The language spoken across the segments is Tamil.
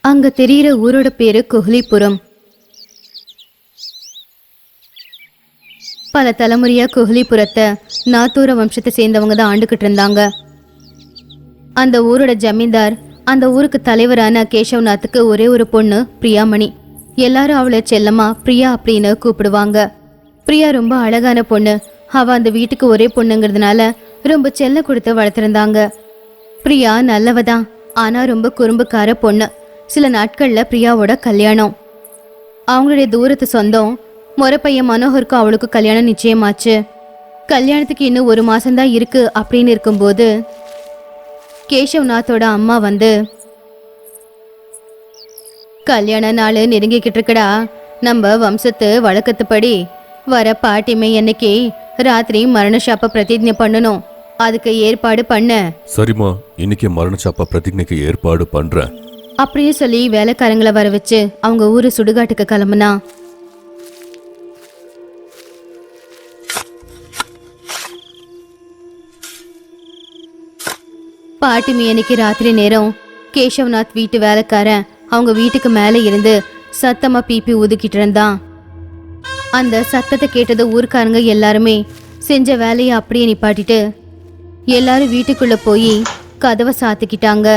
அங்க தெரியிற ஊரோட பேரு கோஹ்லிபுரம். பல தலைமுறையா கோஹ்லிபுரத்தை நாத்தூர வம்சத்தை சேர்ந்தவங்க தான் ஆண்டுகிட்டு இருந்தாங்க. அந்த ஊரோட ஜமீன்தார் அந்த ஊருக்கு தலைவரான கேசவ்நாத்துக்கு ஒரே ஒரு பொண்ணு பிரியாமணி. எல்லாரும் அவளை செல்லம்மா பிரியா அப்படின்னு கூப்பிடுவாங்க. பிரியா ரொம்ப அழகான பொண்ணு. அவ அந்த வீட்டுக்கு ஒரே பொண்ணுங்கிறதுனால ரொம்ப செல்ல கொடுத்து வளர்த்திருந்தாங்க. பிரியா நல்லவதான், ஆனா ரொம்ப குறும்புக்கார பொண்ணு. சில நாட்கள்ல பிரியாவோட கல்யாணம். அவங்களுடைய தூரத்து சொந்தம் முறைப்பையன் மனோகருக்கும் அவளுக்கு கல்யாணம் நிச்சயமாச்சு. கல்யாணத்துக்கு இன்னும் 1 மாசம்தான் இருக்கு அப்படின்னு இருக்கும்போது கேசவ்நாத்தோட அம்மா வந்து, கல்யாண நாள் நெருங்கிக்கிட்டு இருக்கடா, நம்ம வம்சத்து வழக்கத்துப்படி வர பாட்டிமை அன்னைக்கு ராத்திரி மரணசாப்ப பிரதிஜ்ஞை பண்ணணும், அதுக்கு ஏற்பாடு பண்ண. சரிம்மா, இன்னைக்கு மரணசாப்ப பிரதிஜ்ஞைக்கு ஏற்பாடு பண்றேன் அப்படின்னு சொல்லி வேலைக்காரங்களை வர வச்சு அவங்க ஊரு சுடுகாட்டுக்கு கிளம்புனா. பாட்டிமை அன்னைக்கு ராத்திரி நேரம் கேசவ்நாத் வீட்டு வேலைக்காரன் அவங்க வீட்டுக்கு மேல இருந்து சத்தமா பீப்பி ஊதுக்கிட்டு இருந்தான். அந்த சத்தத்தை கேட்டது ஊர்க்காரங்க எல்லாருமே செஞ்ச வேலையை அப்படியே நிப்பாட்டிட்டு எல்லாரும் வீட்டுக்குள்ள போய் கதவை சாத்திக்கிட்டாங்க.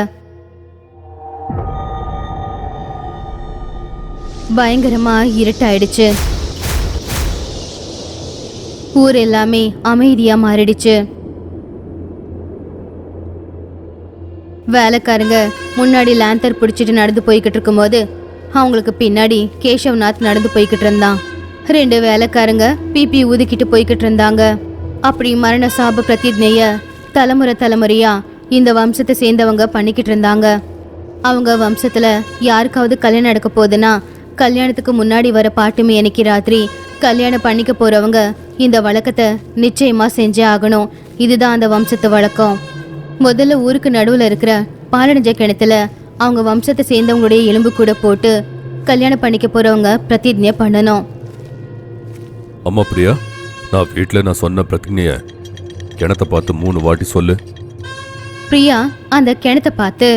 பயங்கரமா இருட்டாயிடுச்சு. ஊர் எல்லாமே அமைதியா மாறிடுச்சு. வேலைக்காரங்க முன்னாடி லேந்தர் பிடிச்சிட்டு நடந்து போய்கிட்டு இருக்கும்போது அவங்களுக்கு பின்னாடி கேசவ்நாத் நடந்து போய்கிட்டு இருந்தான். 2 வேலைக்காரங்க பிபி ஊதிக்கிட்டு போய்கிட்டு இருந்தாங்க. அப்படி மரண சாப பிரதிஜ்ஞைய தலைமுறையா இந்த வம்சத்தை சேர்ந்தவங்க பண்ணிக்கிட்டு இருந்தாங்க. அவங்க வம்சத்துல யாருக்காவது கல்யாணம் நடக்க போகுதுன்னா கல்யாணத்துக்கு முன்னாடி வர பாட்டுமே அன்னைக்கு ராத்திரி கல்யாணம் பண்ணிக்க போறவங்க இந்த வழக்கத்தை நிச்சயமா செஞ்சே ஆகணும். இதுதான் அந்த வம்சத்து வழக்கம். முதல்ல ஊருக்கு நடுவுல இருக்கிற பாலடைஞ்ச கிணத்துல அவங்க வம்சத்தை சேர்ந்தவங்களுடைய எலும்பு கூட போட்டு கல்யாணம் பண்ணிக்க போறவங்க பிரதிஜ்ஞை பண்ணணும். அம்மா பிரியா, நான் வீட்டுல நான் சொன்ன பிரதிஜ்ஞைய கிணத்தை பார்த்து 3 வாட்டி சொல்லு. பிரியா அந்த கிணத்தை பார்த்து,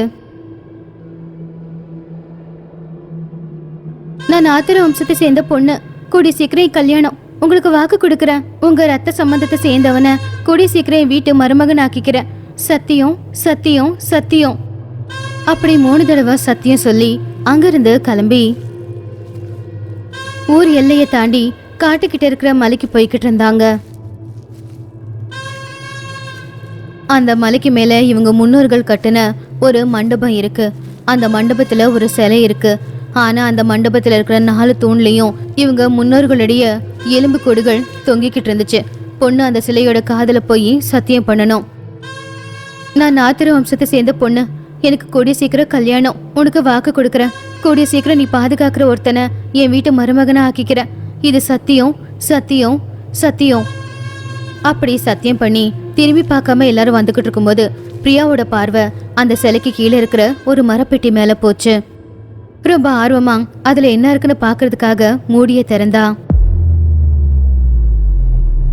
நான் ஆத்திர வம்சத்தை சேர்ந்த பொண்ணு, கூடி சீக்கிரம் கல்யாணம் உங்களுக்கு வாக்கு கொடுக்கறேன். உங்க ரத்த சம்பந்தத்தை சேர்ந்தவன கூடி சீக்கிரம் வீட்டு மருமகன் ஆக்கிக்கிறேன். சத்தியம் சத்தியம் சத்தியம் அப்படி 3 தடவை சத்தியம் சொல்லி அங்கிருந்து கிளம்பி ஊர் எல்லையை தாண்டி காட்டுக்கிட்ட இருக்கிற மலைக்கு போய்கிட்டு இருந்தாங்க. அந்த மலைக்கு மேல இவங்க முன்னோர்கள் கட்டின ஒரு மண்டபம் இருக்கு. அந்த மண்டபத்துல ஒரு சிலை இருக்கு. ஆனா அந்த மண்டபத்துல இருக்கிற 4 தூண்லயும் இவங்க முன்னோர்களுடைய எலும்பு கூடுகள் தொங்கிக்கிட்டு இருந்துச்சு. பொண்ணு அந்த சிலையோட காதல போய் சத்தியம் பண்ணணும். நான் நாத்திர வம்சத்தை சேர்ந்த பொண்ணு, எனக்கு கூடிய சீக்கிரம் கல்யாணம், உனக்கு வாக்கு கொடுக்கறேன். கூடிய சீக்கிரம் நீ பாதுகாக்கிற ஒருத்தனை என் வீட்டு மருமகனை ஆக்கிக்கிற. இது சத்தியம் சத்தியம் சத்தியம் அப்படி சத்தியம் பண்ணி திரும்பி பார்க்காம எல்லாரும் வந்துகிட்டு இருக்கும்போது பிரியாவோட பார்வை அந்த சிலைக்கு கீழே இருக்கிற ஒரு மரப்பெட்டி மேல போச்சு. ரொம்ப ஆர்வமா அதுல என்ன இருக்குன்னு பாக்குறதுக்காக மூடிய திறந்தா.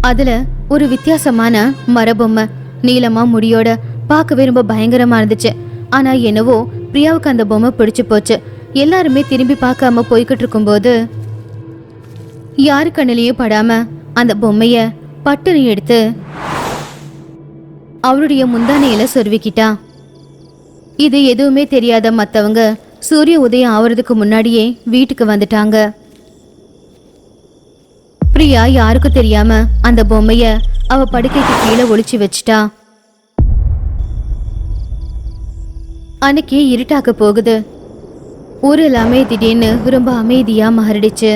அதுல ஒரு வித்தியாசமான மரபொம்மை நீளமா முடியோட பார்க்கவே ரொம்ப பயங்கரமா இருந்துச்சு. ஆனா என்னவோ பிரியாவுக்கு அந்த பொம்மை பிடிச்சு போச்சு. எல்லாருமே திரும்பி பார்க்காம போய்கிட்டு இருக்கும்போது யாரு கண்ணிலையும் படாம அந்த பொம்மைய பட்டுன்னு எடுத்து அவளுடைய முந்தானையில சொருவிக்கிட்டா. இது எதுவுமே தெரியாத மத்தவங்க சூரிய உதயம் ஆவறதுக்கு முன்னாடியே வீட்டுக்கு வந்துட்டாங்க. பிரியா யாருக்கும் தெரியாம அந்த பொம்மைய அவ படுக்கைக்கு கீழே ஒளிச்சு வச்சிட்டா. அன்னைக்கு இருட்டாக்க போகுது. ஊர் எல்லாமே திடீர்னு ரொம்ப அமைதியா மாறிடுச்சு.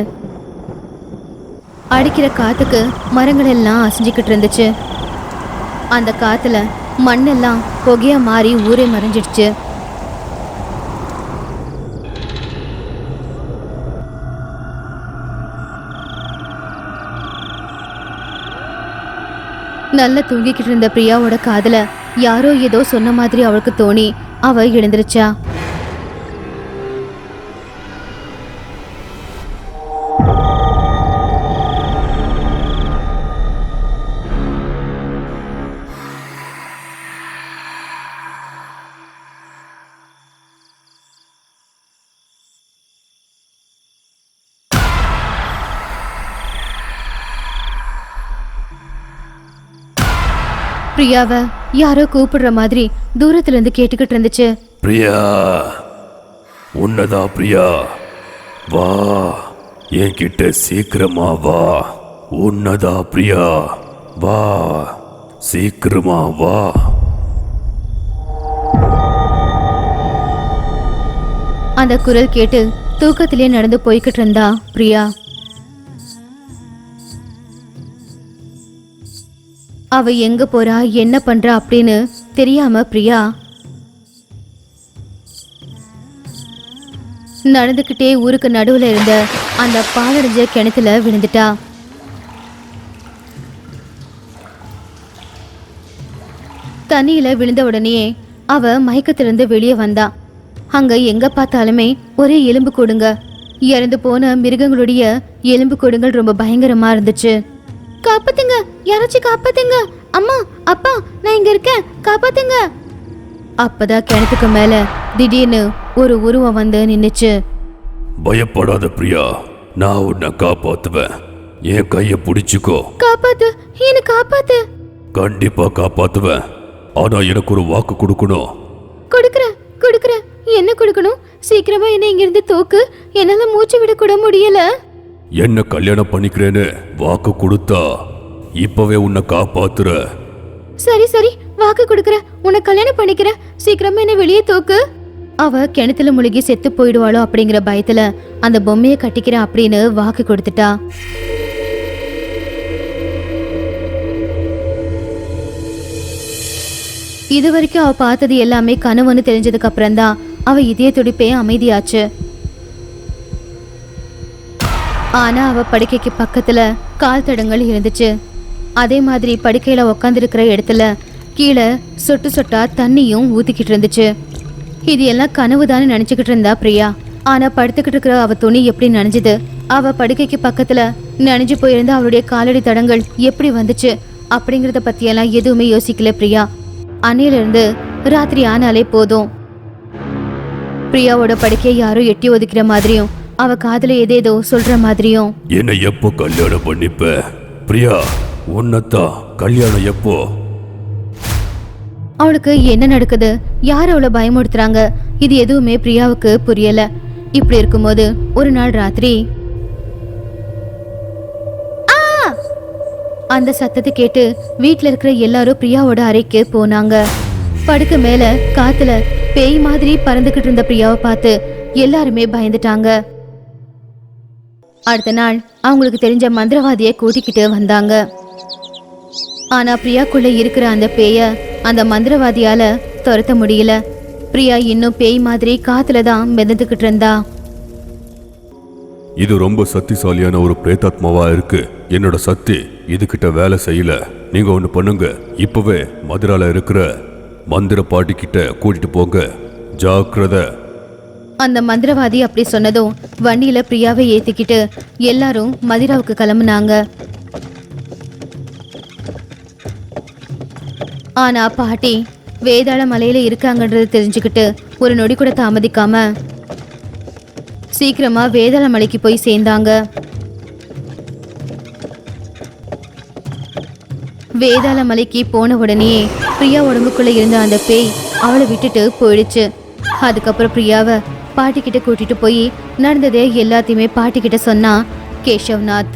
அடிக்கிற காத்துக்கு மரங்கள் எல்லாம் அசைஞ்சுக்கிட்டு இருந்துச்சு. அந்த காத்துல மண்ணெல்லாம் புகையா மாறி ஊரே மறைஞ்சிடுச்சு. நல்லா தூங்கிக்கிட்டு இருந்த பிரியாவோட காதுல யாரோ ஏதோ சொன்ன மாதிரி அவளுக்கு தோணி அவ எழுந்திருச்சா. பிரியாவை யாரோ கூப்பிடுற மாதிரி தூரத்துல இருந்து கேட்டுக்கிட்டு இருந்துச்சு. பிரியா, உன்னதா பிரியா, வா என்கிட்ட சீக்கிரமா வா. உன்னதா பிரியா, வா சீக்கிரமா வா. அந்த குரல் கேட்டு தூக்கத்திலே நடந்து போய்கிட்டு இருந்தா பிரியா. அவ எங்க போறா என்ன பண்றா அப்படின்னு தெரியாம பிரியா நடந்துகிட்டே ஊருக்கு நடுவுல இருந்த அந்த பாலடைஞ்ச கிணத்துல விழுந்துட்டா. தண்ணியில விழுந்த உடனே அவ மயக்கத்திலிருந்து வெளியே வந்தா. அங்க எங்க பார்த்தாலுமே ஒரே எலும்பு கூடுங்க, இறந்து போன மிருகங்களுடைய எலும்பு கூடுங்கள் ரொம்ப பயங்கரமா இருந்துச்சு. காப்பாத்துங்க, யாராச்சும் காப்பாத்துங்க, அம்மா அப்பா நான் இங்க இருக்கேன், காப்பாத்துங்க. அப்பதான் கிணத்துக்கு மேல திடீர்னு ஒரு உருவம் வந்து நின்னுச்சு. பயப்படாத பிரியா, நான் உன்னை காப்பாத்துவேன். என் கைய பிடிச்சுக்கோ. காப்பாத்து, என்ன காப்பாத்து. கண்டிப்பா காப்பாத்துவேன். ஆனா எனக்கு ஒரு வாக்கு கொடுக்கணும். கொடுக்கறேன் கொடுக்கறேன். என்ன கொடுக்கணும்? சீக்கிரமா என்ன இங்க இருந்து தூக்கு, என்னால மூச்சு விட கூட முடியல. என்ன கல்யாணம் பண்ணிக்கிறேன்னு வாக்கு கொடுத்தா இப்பவே உன்னை காப்பாத்துற. சரி சரி, வாக்கு கொடுக்கற, உன்னை கல்யாணம் பண்ணிக்கிற, சீக்கிரமா என்ன வெளியே தூக்கு. அவ கிணத்துல முழுகி செத்து போயிடுவாளோ அப்படிங்கிற பயத்துல அந்த பொம்மையை கட்டிக்கிறேன் அப்படின்னு வாக்கு கொடுத்துட்டா. இது வரைக்கும் அவ பார்த்தது எல்லாமே கனவுன்னு தெரிஞ்சதுக்கு அப்புறம் தான் அவ இதய துடிப்பே அமைதியாச்சு. ஆனா அவ படுக்கைக்கு பக்கத்துல கால் தடங்கள் இருந்துச்சு. அதே மாதிரி படுக்கையில உக்காந்துருக்கிற இடத்துல கீழே சொட்டு சொட்டா தண்ணியும் ஊத்திக்கிட்டு இருந்துச்சு. இது எல்லாம் கனவு தானே நினைச்சுக்கிட்டு இருந்தா பிரியா. ஆனா படுத்துக்கிட்டு இருக்கிற அவ துணி எப்படி நனைஞ்சுது, அவ படுக்கைக்கு பக்கத்துல நனைஞ்சு போயிருந்த அவளுடைய காலடி தடங்கள் எப்படி வந்துச்சு அப்படிங்கறத பத்தியெல்லாம் எதுவுமே யோசிக்கல பிரியா. அன்னையில இருந்து ராத்திரி ஆனாலே போதும் பிரியாவோட படுக்கையை யாரோ எட்டி ஒதுக்கிற மாதிரியும் அவ காதுல ஏதேதோ சொல்ற மாதிரியும். என்ன எப்போ கல்யாணம் பண்ணிப்ப பிரியா? உன்னத்தான் கல்யாணம் எப்போ? அவளுக்கு என்ன நடக்குது, யார் அவளை பயமுறுத்துறாங்க, இது எதுவுமே பிரியாவுக்கு புரியல. இப்படி இருக்கும்போது ஒரு நாள் ராத்திரி அந்த சத்தத்தை கேட்டு வீட்டுல இருக்கிற எல்லாரும் பிரியாவோட அறைக்கு போனாங்க. படுக்க மேல காத்துல பேய் மாதிரி பறந்துகிட்டு இருந்த பிரியாவை பார்த்து எல்லாருமே பயந்துட்டாங்க. அடுத்த நாள் அவங்களுக்கு தெரிஞ்ச மந்திரவாதியை கூட்டிக்கிட்டு வந்தாங்க. ஆனா பிரியாக்குள்ள இருக்கிற அந்த பேய அந்த மந்திரவாதியால துரத்த முடியல. பிரியா இன்னும் பேய் மாதிரி காத்துல தான் மிதந்துகிட்டு இருந்தா. இது ரொம்ப சக்திசாலியான ஒரு பிரேதாத்மாவா இருக்கு. என்னோட சக்தி இதுகிட்ட வேலை செய்யல. நீங்க ஒண்ணு பண்ணுங்க, இப்பவே மதுரால இருக்கிற மந்திர பாட்டி கிட்ட கூட்டிட்டு போங்க, ஜாக்கிரதை. அந்த மந்திரவாதி அப்படி சொன்னதும் வண்டியில பிரியாவை ஏத்திக்கிட்டு எல்லாரும் மதுராவுக்கு கிளம்புனாங்க. ஆனா பாட்டி வேதாள மலையில இருக்காங்கன்றது தெரிஞ்சுக்கிட்டு ஒரு நொடி கூட தாமதிக்காம சீக்கிரமா வேதாள மலைக்கு போய் சேர்ந்தாங்க. வேதாள மலைக்கு போன உடனே பிரியா உடம்புக்குள்ள இருந்த அந்த பேய் அவளை விட்டுட்டு போயிடுச்சு. அதுக்கப்புறம் பிரியாவை பாட்டி கிட்ட கூட்டிட்டு போய் நடந்ததே எல்லாத்தையுமே பாட்டி கிட்ட சொன்னா கேஷவ்நாத்.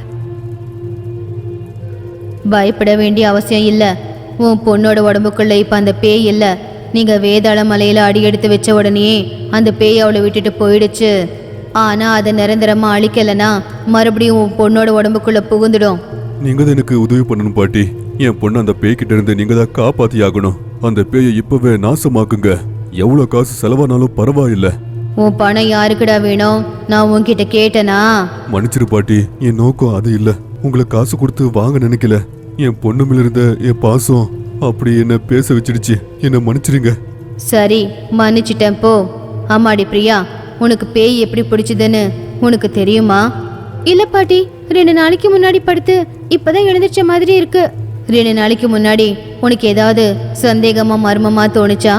பயப்பட வேண்டிய அவசியம் இல்ல, உன் பொண்ணோட உடம்புக்குள்ள இப்ப அந்த பேய் இல்ல. நீங்க வேதாள மலையில அடி எடுத்து வச்ச உடனே அந்த பேய் அவளை விட்டுட்டு போயிடுச்சு. ஆனா அதை நிரந்தரமா அழிக்கலனா மறுபடியும் உன் பொண்ணோட உடம்புக்குள்ள புகுந்துடும். நீங்க தான் எனக்கு உதவி பண்ணணும் பாட்டி. என் பொண்ணு அந்த பேய் கிட்ட இருந்து நீங்க தான் காப்பாத்தி ஆகணும். அந்த பேயை இப்பவே நாசமாக்குங்க. எவ்வளவு காசு செலவானாலும் பரவாயில்ல. உன் பணம் யாருக்குடா வேணும்? நான் உன்கிட்ட கேட்டனா? மன்னிச்சிரு பாட்டி, என் நோக்கம் அது இல்ல. உங்களை காசு கொடுத்து வாங்க நினைக்கல. என் பொண்ணு மேல இருந்த என் பாசம் அப்படி என்ன பேச வச்சிடுச்சு. என்ன மன்னிச்சிருங்க. சரி, மன்னிச்சிட்டேன் போ. ஆமாடி பிரியா, உனக்கு பேய் எப்படி பிடிச்சதுன்னு உனக்கு தெரியுமா? இல்ல பாட்டி, 2 நாளைக்கு முன்னாடி படுத்து இப்பதான் எழுந்திருச்ச மாதிரி இருக்கு. 2 நாளைக்கு முன்னாடி உனக்கு ஏதாவது சந்தேகமா மர்மமா தோணுச்சா?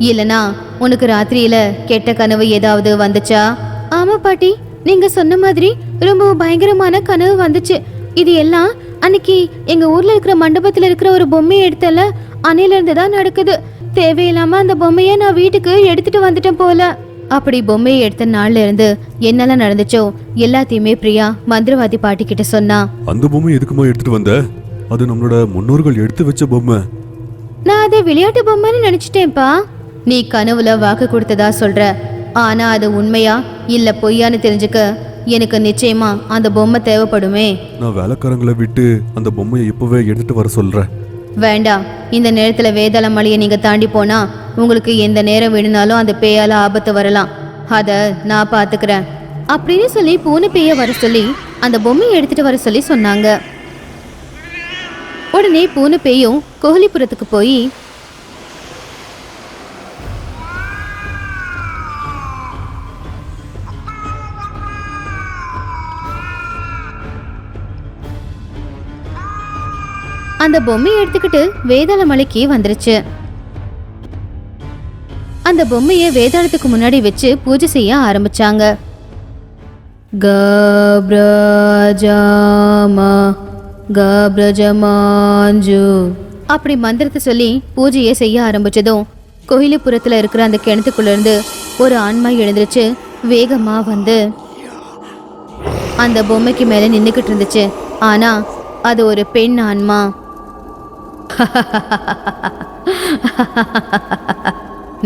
இல்லனா உனக்கு ராத்திரியில கெட்ட கனவு ஏதாவது வந்துச்சா? ஆமா பாட்டி, நீங்க சொன்ன மாதிரி ரொம்ப பயங்கரமான கனவு வந்துச்சு. இது எல்லாம் அன்னைக்கு எங்க ஊர்ல இருக்கிற மண்டபத்துல இருக்கிற ஒரு பொம்மையை எடுத்தல, அன்னையில இருந்து தான் நடக்குது. தேவையில்லாம அந்த பொம்மையை நான் வீட்டுக்கு எடுத்துட்டு வந்துட்டேன் போல. அப்படி பொம்மையை எடுத்த நாள்ல இருந்து என்னெல்லாம் நடந்துச்சோ எல்லாத்தையுமே பிரியா மந்திரவாதி பாட்டி கிட்ட சொன்னா. அந்த பொம்மை எதுக்குமா எடுத்துட்டு வந்த? அது நம்மளோட முன்னோர்கள் எடுத்து வச்ச பொம்மை. நான் அதை விளையாட்டு பொம்மைன்னு நினைச்சிட்டேன்ப்பா. நீ கனவுல வாக்கு கொடுத்ததா சொல்ற, ஆனா அது உண்மையா இல்ல பொய்யான்னு தெரிஞ்சுக்க எனக்கு நிச்சயமா அந்த பொம்மை தேவைப்படுமே. நான் வேலைக்காரங்களை விட்டு அந்த பொம்மையை இப்பவே எடுத்துட்டு வர சொல்றேன். வேண்டாம், இந்த நேரத்துல வேதாள மலையை நீங்க தாண்டி போனா உங்களுக்கு எந்த நேரம் வேணும்னாலும் அந்த பேயால ஆபத்து வரலாம். அத நான் பாத்துக்கிறேன் அப்படின்னு சொல்லி பூனை பேய வர சொல்லி அந்த பொம்மையை எடுத்துட்டு வர சொல்லி சொன்னாங்க. உடனே பூனை பேயும் கோஹலிபுரத்துக்கு போய் அந்த பொம்மையை எடுத்துக்கிட்டு வேதாள மலைக்கு வந்துருச்சு. அந்த பொம்மையை வேதாளத்துக்கு முன்னாடி வச்சு பூஜை செய்ய ஆரம்பிச்சாங்க. கப்ரஜமாஞ்சு அப்படி மந்திரத்தை சொல்லி பூஜையை செய்ய ஆரம்பிச்சதும் கோயிலுப்புறத்துல இருக்கிற அந்த கிணத்துக்குள்ள இருந்து ஒரு ஆன்மா எழுந்துருச்சு. வேகமா வந்து அந்த பொம்மைக்கு மேல நின்னுக்கிட்டு இருந்துச்சு. ஆனா அது ஒரு பெண் ஆன்மா.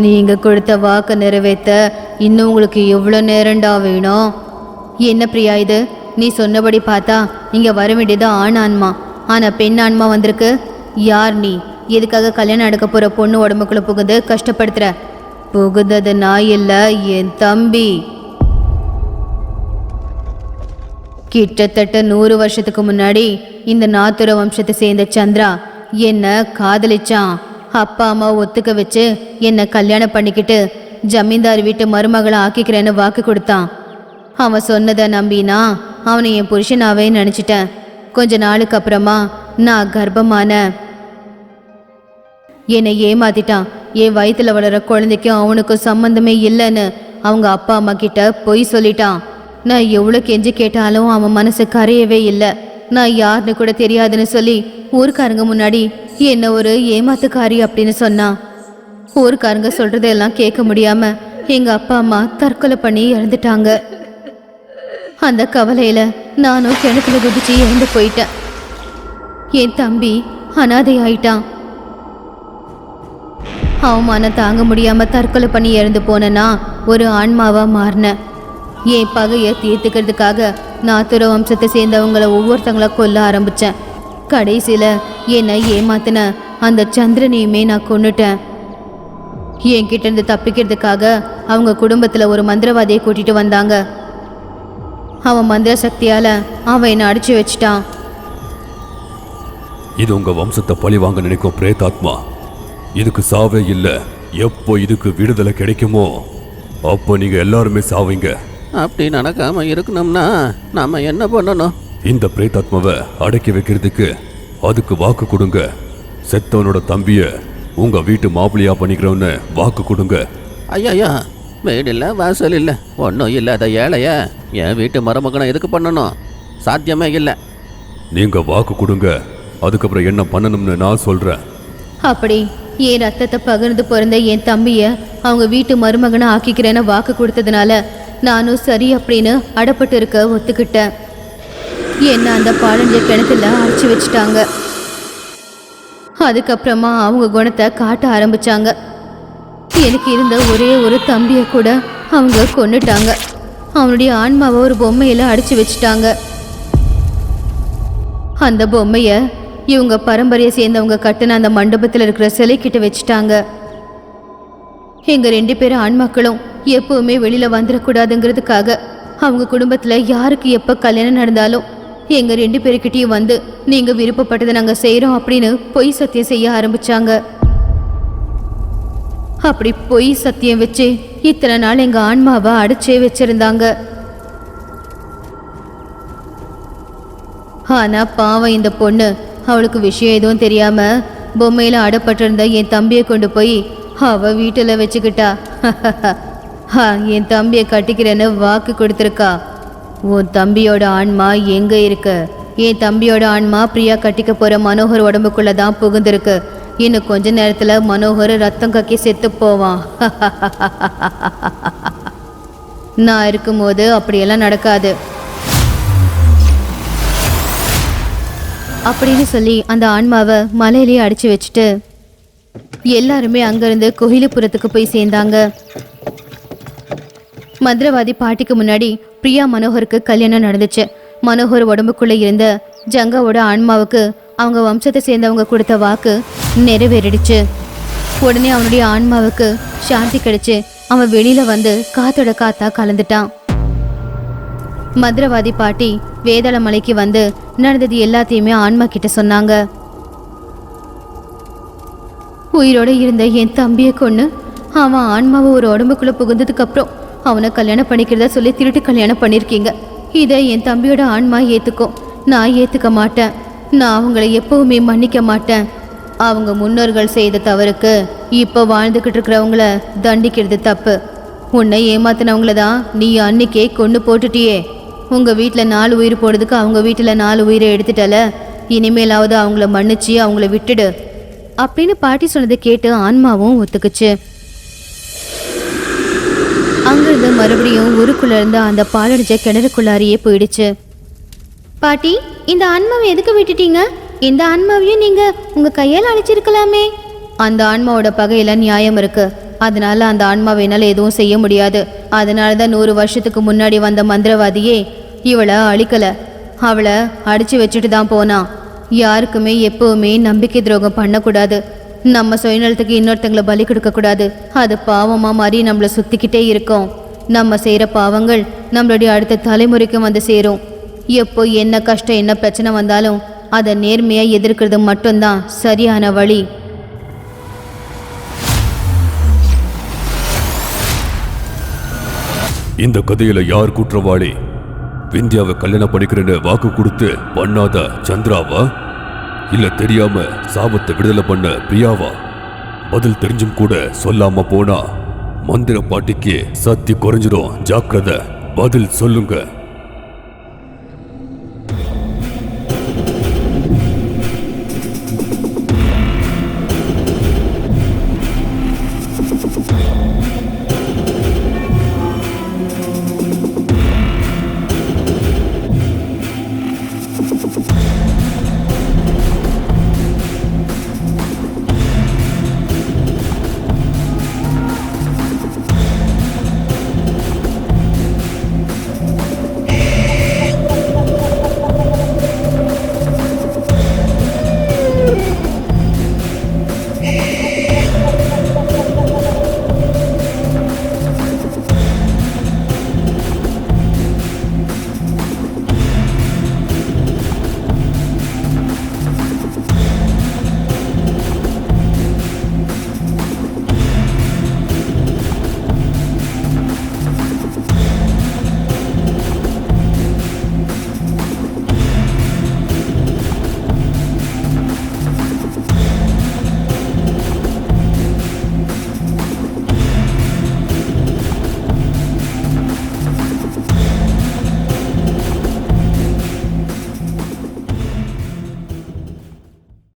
நீங்க கொடுத்த வாக்கு நிறைவேற்ற இன்னும் உங்களுக்கு எவ்வளோ நேரண்டா வேணும்? என்ன பிரியா இது? நீ சொன்னபடி பார்த்தா இங்க வர வேண்டியது ஆண் ஆன்மா, ஆனா பெண் ஆன்மா வந்திருக்கு. யார் நீ? எதுக்காக கல்யாணம் நடக்க போற பொண்ணு உடம்புக்குள்ள புகுந்து கஷ்டப்படுத்துற? புகுந்தது நான் இல்ல, என் தம்பி. கிட்டத்தட்ட 100 வருஷத்துக்கு முன்னாடி இந்த நாத்துர வம்சத்தை சேர்ந்த சந்திரா என்ன காதலிச்சான். அப்பா அம்மா ஒத்துக்க வச்சு என்ன கல்யாணம் பண்ணிக்கிட்டு ஜமீன்தார் வீட்டு மருமகளை ஆக்கிக்கிறேன்னு வாக்கு கொடுத்தான். அவன் சொன்னதை நம்பினா அவனை என் புருஷனாவே நினைச்சிட்டேன். கொஞ்ச நாளுக்கு அப்புறமா நான் கர்ப்பமான என்னை ஏமாத்திட்டான். என் வயிற்றுல வளர குழந்தைக்கும் அவனுக்கும் சம்பந்தமே இல்லைன்னு அவங்க அப்பா அம்மா கிட்ட பொய் சொல்லிட்டான். நான் எவ்வளோ கெஞ்சி கேட்டாலும் அவன் மனசு கரையவே இல்லை. நான் யாருன்னு கூட தெரியாதுன்னு சொல்லி ஊருக்காரங்க முன்னாடி என்ன ஒரு ஏமாத்துக்காரி அப்படின்னு சொன்னான். ஊருக்காரங்க சொல்றதெல்லாம் கேட்க முடியாம எங்க அப்பா அம்மா தற்கொலை பண்ணி இறந்துட்டாங்க. அந்த கவலையில நானும் கிணத்துல குதிச்சு இறந்து போயிட்டேன். என் தம்பி அனாதை ஆயிட்டான். அவமானம் தாங்க முடியாம தற்கொலை பண்ணி இறந்து போனேன்னா ஒரு ஆன்மாவா மாறினேன். என் பகையை தீர்த்துக்கிறதுக்காக நாத்துர வம்சத்தை சேர்ந்தவங்களை ஒவ்வொருத்தங்களா கொல்ல ஆரம்பிச்சேன். கடைசியில என்னை ஏமாத்தின அந்த சந்திரனையுமே நான் கொன்னுட்டேன். என்கிட்ட இருந்து தப்பிக்கிறதுக்காக அவங்க குடும்பத்துல ஒரு மந்திரவாதியை கூட்டிட்டு வந்தாங்க. அவன் மந்திர சக்தியால அவன் என்னை அடிச்சு வச்சிட்டான். இது உங்க வம்சத்தை பழி வாங்க நினைக்கும் பிரேதாத்மா. இதுக்கு சாவே இல்லை. எப்போ இதுக்கு விடுதலை கிடைக்குமோ அப்போ நீங்க எல்லாருமே சாவீங்க. அப்படி நடக்காம இருக்கணும்னா நாம என்ன பண்ணணும்? இந்த பிரேதாத்மாவை அடக்கி வைக்கிறதுக்கு அதுக்கு வாக்கு கொடுங்க. செத்தவனோட தம்பிய உங்க வீட்டு மாப்பிள்ளையா பண்ணிக்கிறவன்னு வாக்கு கொடுங்க. ஐயா, வீடு இல்லை, வாசல் இல்லை, ஒன்றும் இல்லாத ஏழைய என் வீட்டு மருமகனை எதுக்கு பண்ணணும்? சாத்தியமே இல்லை. நீங்க வாக்கு கொடுங்க, அதுக்கப்புறம் என்ன பண்ணணும்னு நான் சொல்றேன். அப்படி என் ரத்தத்தை பகிர்ந்து பிறந்த என் தம்பிய அவங்க வீட்டு மருமகனை ஆக்கிக்கிறேன்னு வாக்கு கொடுத்ததுனால நானும் சரி அப்படின்னு அடப்பட்டு இருக்க ஒத்துக்கிட்டேன். என்ன அந்த பாழஞ்ச கிணத்துல அரைச்சி வச்சுட்டாங்க. அதுக்கப்புறமா அவங்க குணத்தை காட்ட ஆரம்பிச்சாங்க. எனக்கு இருந்த ஒரே ஒரு தம்பியை கூட அவங்க கொன்னுட்டாங்க. அவனுடைய ஆன்மாவை ஒரு பொம்மையில அடிச்சு வச்சுட்டாங்க. அந்த பொம்மைய இவங்க பரம்பரையை சேர்ந்தவங்க கட்டின அந்த மண்டபத்தில் இருக்கிற சிலை கிட்ட வச்சுட்டாங்க. எங்க 2 பேரும் ஆண்மக்களும் எப்பவுமே வெளியில வந்துடக்கூடாதுங்கிறதுக்காக அவங்க குடும்பத்துல யாருக்கு எப்ப கல்யாணம் நடந்தாலும் எங்க 2 பேருக்கிட்டையும் வந்து நீங்க விருப்பப்பட்டதை நாங்க செய்யறோம் அப்படின்னு பொய் சத்தியம் செய்ய ஆரம்பிச்சாங்க. அப்படி பொய் சத்தியம் வச்சு இத்தனை நாள் எங்க ஆன்மாவை அடிச்சே வச்சிருந்தாங்க. ஆனா பாவம் இந்த பொண்ணு, அவளுக்கு விஷயம் எதுவும் தெரியாம பொம்மையில அடப்பட்டிருந்த என் தம்பியை கொண்டு போய் அவ வீட்டுல வச்சுக்கிட்டா. என் தம்பியை கட்டிக்கிறேன்னு வாக்கு கொடுத்துருக்கா. உன் தம்பியோட ஆன்மா எங்க இருக்கு? என் தம்பியோட ஆன்மா பிரியா கட்டிக்க போற மனோகர் உடம்புக்குள்ள தான் புகுந்திருக்கு. இன்னும் கொஞ்ச நேரத்துல மனோகர் ரத்தம் கக்கி செத்து போவான். நான் இருக்கும்போது அப்படியெல்லாம் நடக்காது அப்படின்னு சொல்லி அந்த ஆன்மாவை மலையிலேயே அடிச்சு வச்சுட்டு எல்லாருமே அங்கிருந்து கோயிலுப்புறத்துக்கு போய் சேர்ந்தாங்க. மந்திரவாதி பாட்டிக்கு முன்னாடி பிரியா மனோகருக்கு கல்யாணம் நடந்துச்சு. மனோகர் உடம்புக்குள்ள இருந்த ஜங்காவோட ஆன்மாவுக்கு அவங்க வம்சத்தை சேர்ந்தவங்க கொடுத்த வாக்கு நிறைவேறிடுச்சு. உடனே அவனுடைய ஆன்மாவுக்கு சாந்தி கிடைச்சு அவன் வெளியில வந்து காத்தோட காத்தா கலந்துட்டான். மந்திரவாதி பாட்டி வேதாள மலைக்கு வந்து நடந்தது எல்லாத்தையுமே ஆன்மா கிட்ட சொன்னாங்க. உயிரோட இருந்த என் தம்பியை கொன்னு அவன் ஆன்மாவை ஒரு உடம்புக்குள்ள புகுந்ததுக்கு அப்புறம் அவனை கல்யாணம் பண்ணிக்கிறதா சொல்லி திருட்டு கல்யாணம் பண்ணிருக்கீங்க. இதை என் தம்பியோட ஆன்மா ஏத்துக்கும். நான் ஏத்துக்க மாட்டேன். நான் அவங்கள எப்பவுமே மன்னிக்க மாட்டேன். அவங்க முன்னோர்கள் செய்த தவறுக்கு இப்போ வாழ்ந்துக்கிட்டு இருக்கிறவங்கள தண்டிக்கிறது தப்பு. உன்னை ஏமாத்தினவங்கள தான் நீ அன்னைக்கே கொண்டு போட்டுட்டியே. உங்க வீட்டில் 4 உயிர் போடுறதுக்கு அவங்க வீட்டில் 4 உயிரை எடுத்துட்டல. இனிமேலாவது அவங்கள மன்னிச்சு அவங்கள விட்டுடு அப்படின்னு பாட்டி சொன்னதை கேட்டு ஆன்மாவும் ஒத்துக்குச்சு. அங்கிருந்து மறுபடியும் ஊருக்குள்ள இருந்த அந்த பாலடைஞ்ச கிணறுக்குள்ளாரியே போயிடுச்சு. பாட்டி, இந்த ஆன்மாவை எதுக்கு விட்டுட்டீங்க? இந்த ஆன்மாவையும் நீங்க உங்க கையால் அழிச்சிருக்கலாமே. அந்த ஆன்மாவோட பகையில நியாயம் இருக்கு. அதனால அந்த ஆன்மாவை என்னால எதுவும் செய்ய முடியாது. அதனாலதான் 100 வருஷத்துக்கு முன்னாடி வந்த மந்திரவாதியே இவளை அழிக்கல, அவளை அடிச்சு வச்சுட்டு தான் போனான். யாருக்குமே எப்பவுமே நம்பிக்கை துரோகம் பண்ணக்கூடாது. நம்ம சுயநலத்துக்கு இன்னொருத்தங்களை பலி கொடுக்க கூடாது. அது பாவமா மாதிரி நம்மளை சுத்திக்கிட்டே இருக்கும். நம்ம செய்யற பாவங்கள் நம்மளுடைய அடுத்த தலைமுறைக்கு வந்து சேரும். எப்போ என்ன கஷ்டம் என்ன பிரச்சனை வந்தாலும் அதை நேர்மையா எதிர்க்கிறது மட்டும்தான் சரியான வழி. இந்த கதையில யார் குற்றவாளி? விந்தியாவை கல்யாணம் பண்ணிக்கிறேன்னு வாக்கு கொடுத்து பண்ணாத சந்திராவா, இல்ல தெரியாம சாபத்தை விடுதலை பண்ண பிரியாவா? பதில் தெரிஞ்சும் கூட சொல்லாம போனா மந்திர பாட்டிக்கு சக்தி குறைஞ்சிடும். ஜாக்கிரதை. பதில் சொல்லுங்க.